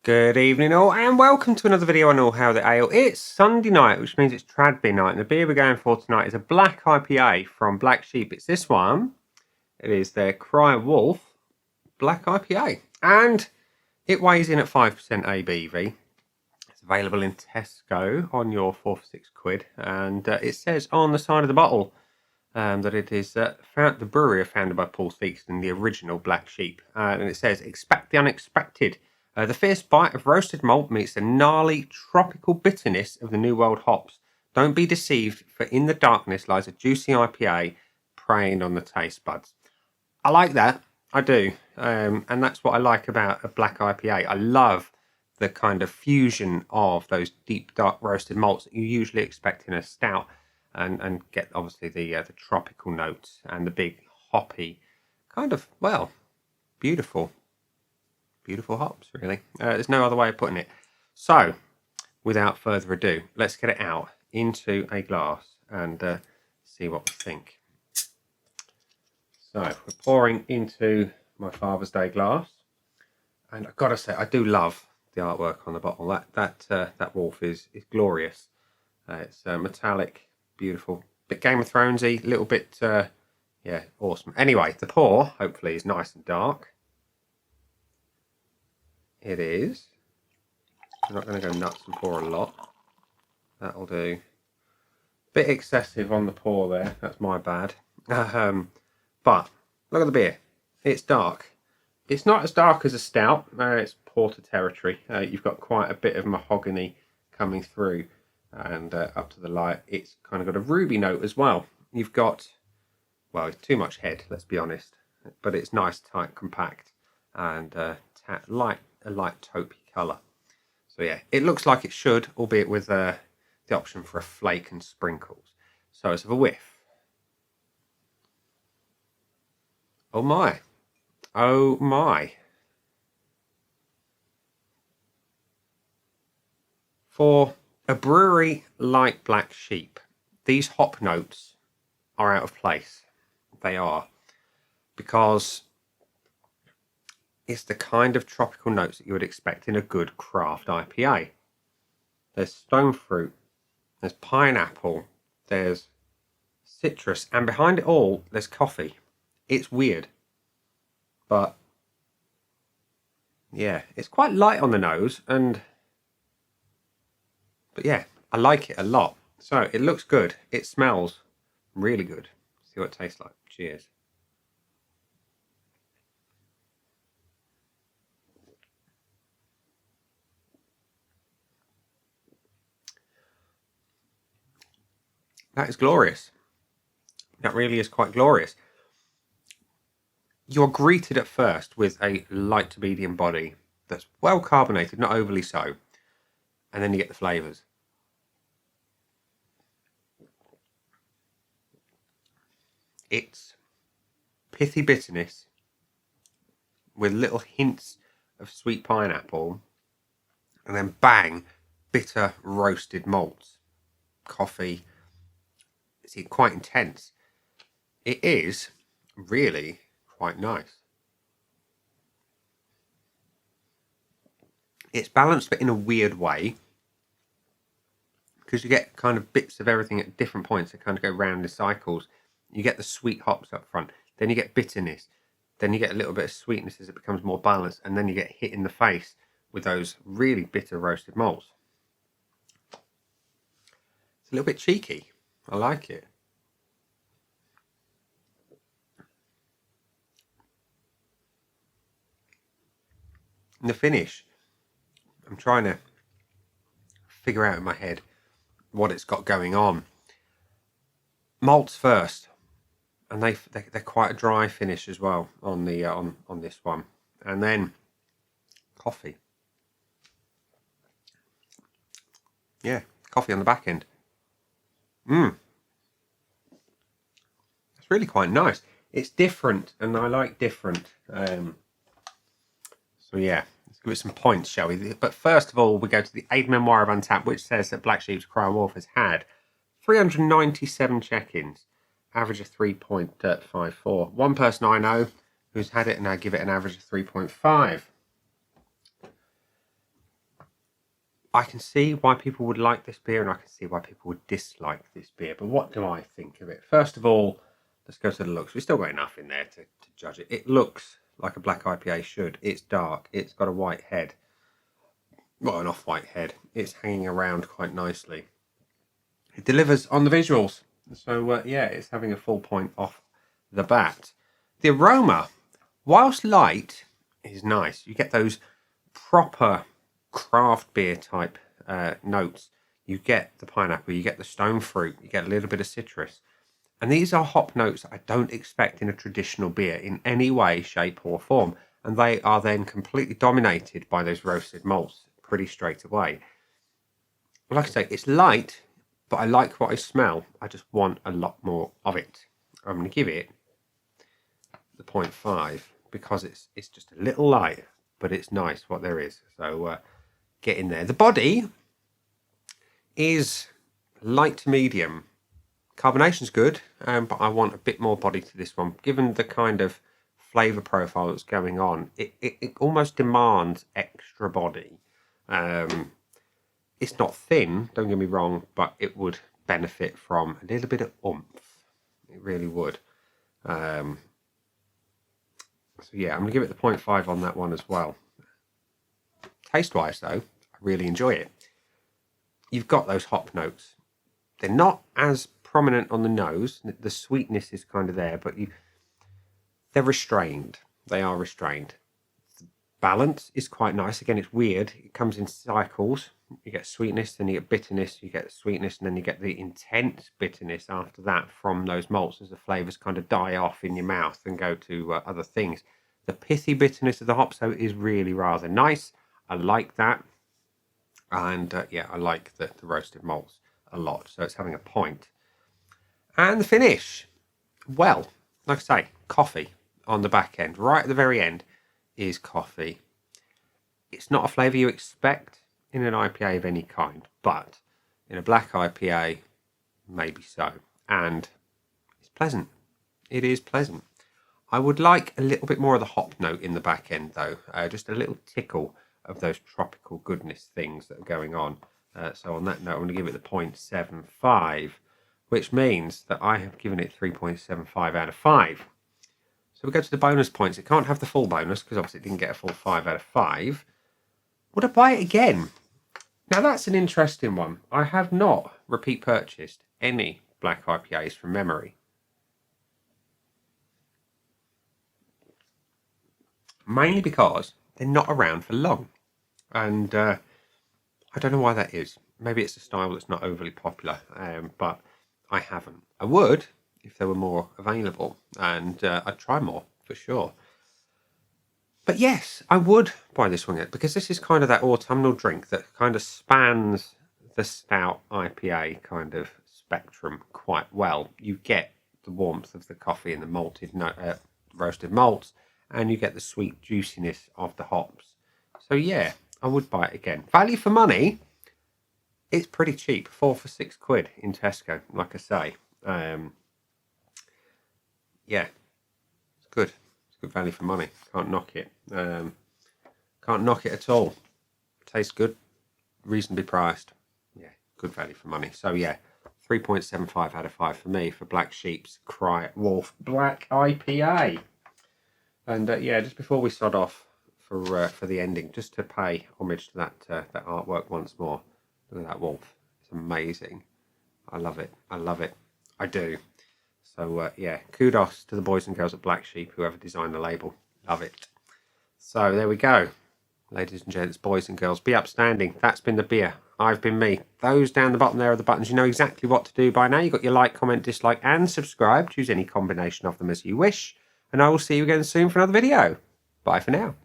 Good evening all and welcome to another video on All How the Ale. It's Sunday night, which means it's trad beer night, and the beer we're going for tonight is a black IPA from Black Sheep. It's this one. It is their Cry Wolf Black IPA, and it weighs in at 5% ABV. It's available in Tesco on your 4 for £6, and it says on the side of the bottle that it is the brewery are founded by Paul Theakston, the original Black Sheep, and it says expect the unexpected. The fierce bite of roasted malt meets the gnarly tropical bitterness of the New World hops. Don't be deceived, for in the darkness lies a juicy IPA preying on the taste buds. I like that. I do. And that's what I like about a black IPA. I love the kind of fusion of those deep, dark roasted malts that you usually expect in a stout, and get obviously the tropical notes and the big hoppy kind of, well, beautiful hops, really. There's no other way of putting it. So, without further ado, let's get it out into a glass and see what we think. So, we're pouring into my Father's Day glass, and I've got to say, I do love the artwork on the bottle. That wolf is glorious. It's metallic, beautiful, bit Game of Thronesy, little bit, yeah, awesome. Anyway, the pour hopefully is nice and dark. It is. I'm not going to go nuts and pour a lot. That'll do. Bit excessive on the pour there. That's my bad. But look at the beer. It's dark. It's not as dark as a stout. It's porter territory. You've got quite a bit of mahogany coming through, and up to the light, it's kind of got a ruby note as well. You've got, well, it's too much head, let's be honest, but it's nice, tight, compact, and light taupey colour. So yeah, it looks like it should, albeit with the option for a flake and sprinkles. So let's have a whiff. Oh my. Oh my. For a brewery like Black Sheep, these hop notes are out of place. They are. Because it's the kind of tropical notes that you would expect in a good craft IPA. There's stone fruit, there's pineapple, there's citrus, and behind it all, there's coffee. It's weird, but yeah, it's quite light on the nose, but yeah, I like it a lot. So it looks good. It smells really good. See what it tastes like. Cheers. That is glorious. That really is quite glorious. You're greeted at first with a light to medium body that's well carbonated, not overly so, and then you get the flavours. It's pithy bitterness with little hints of sweet pineapple, and then bang, bitter roasted malts, coffee. It's quite intense. It is really quite nice. It's balanced, but in a weird way, because you get kind of bits of everything at different points that kind of go round in cycles. You get the sweet hops up front, then you get bitterness, then you get a little bit of sweetness as it becomes more balanced, and then you get hit in the face with those really bitter roasted malts. It's a little bit cheeky. I like it. And the finish, I'm trying to figure out in my head what it's got going on. Malts first, and they're quite a dry finish as well on the on this one, and then coffee. Yeah, coffee on the back end. It's really quite nice. It's different, and I like different. So yeah, let's give it some points, shall we? But first of all, we go to the aid memoir of Untapped, which says that Black Sheep's Cry Wolf has had 397 check-ins, average of 3.54. One person I know who's had it, and I give it an average of 3.5. I can see why people would like this beer and I can see why people would dislike this beer. But what do I think of it? First of all, let's go to the looks. We've still got enough in there to judge it. It looks like a black IPA should. It's dark. It's got a white head. Well, an off-white head. It's hanging around quite nicely. It delivers on the visuals. So, yeah, it's having a full point off the bat. The aroma, whilst light, is nice. You get those proper craft beer type notes. You get the pineapple, you get the stone fruit, you get a little bit of citrus. And these are hop notes I don't expect in a traditional beer in any way, shape or form. And they are then completely dominated by those roasted malts pretty straight away. Like I say, it's light, but I like what I smell. I just want a lot more of it. I'm going to give it the 0.5 because it's just a little light, but it's nice what there is. So get in there. The body is light to medium. Carbonation's good, but I want a bit more body to this one. Given the kind of flavour profile that's going on, it almost demands extra body. It's not thin, don't get me wrong, but it would benefit from a little bit of oomph. It really would. So yeah, I'm going to give it the 0.5 on that one as well. Taste-wise though, I really enjoy it. You've got those hop notes. They're not as prominent on the nose. The sweetness is kind of there, but they're restrained. They are restrained. The balance is quite nice. Again, it's weird. It comes in cycles. You get sweetness, then you get bitterness, you get sweetness, and then you get the intense bitterness after that from those malts as the flavours kind of die off in your mouth and go to other things. The pithy bitterness of the hops, though, is really rather nice. I like that. And yeah, I like the roasted malts a lot. So it's having a point. And the finish. Well, like I say, coffee on the back end. Right at the very end is coffee. It's not a flavour you expect in an IPA of any kind, but in a black IPA, maybe so. And it's pleasant. It is pleasant. I would like a little bit more of the hop note in the back end, though. Just a little tickle of those tropical goodness things that are going on. So on that note, I'm going to give it the 0.75, which means that I have given it 3.75 out of 5. So we go to the bonus points. It can't have the full bonus because obviously it didn't get a full 5 out of 5. Would I buy it again? Now that's an interesting one. I have not repeat purchased any black IPAs from memory. Mainly because they're not around for long. And I don't know why that is. Maybe it's a style that's not overly popular, but I haven't. I would if there were more available, and I'd try more for sure. But yes, I would buy this one because this is kind of that autumnal drink that kind of spans the stout IPA kind of spectrum quite well. You get the warmth of the coffee and the malted roasted malts, and you get the sweet juiciness of the hops. So yeah, I would buy it again. Value for money, it's pretty cheap. 4 for £6 in Tesco, like I say. Yeah, it's good. It's good value for money. Can't knock it. Can't knock it at all. Tastes good. Reasonably priced. Yeah, good value for money. So yeah, 3.75 out of 5 for me for Black Sheep's Cry Wolf Black IPA. And yeah, just before we sod off for the ending, just to pay homage to that artwork once more. Look at that wolf. It's amazing. I love it. I love it. I do. So yeah, kudos to the boys and girls at Black Sheep, whoever designed the label. Love it. So there we go. Ladies and gents, boys and girls, be upstanding. That's been the beer. I've been me. Those down the bottom there are the buttons. You know exactly what to do by now. You've got your like, comment, dislike, and subscribe. Choose any combination of them as you wish. And I will see you again soon for another video. Bye for now.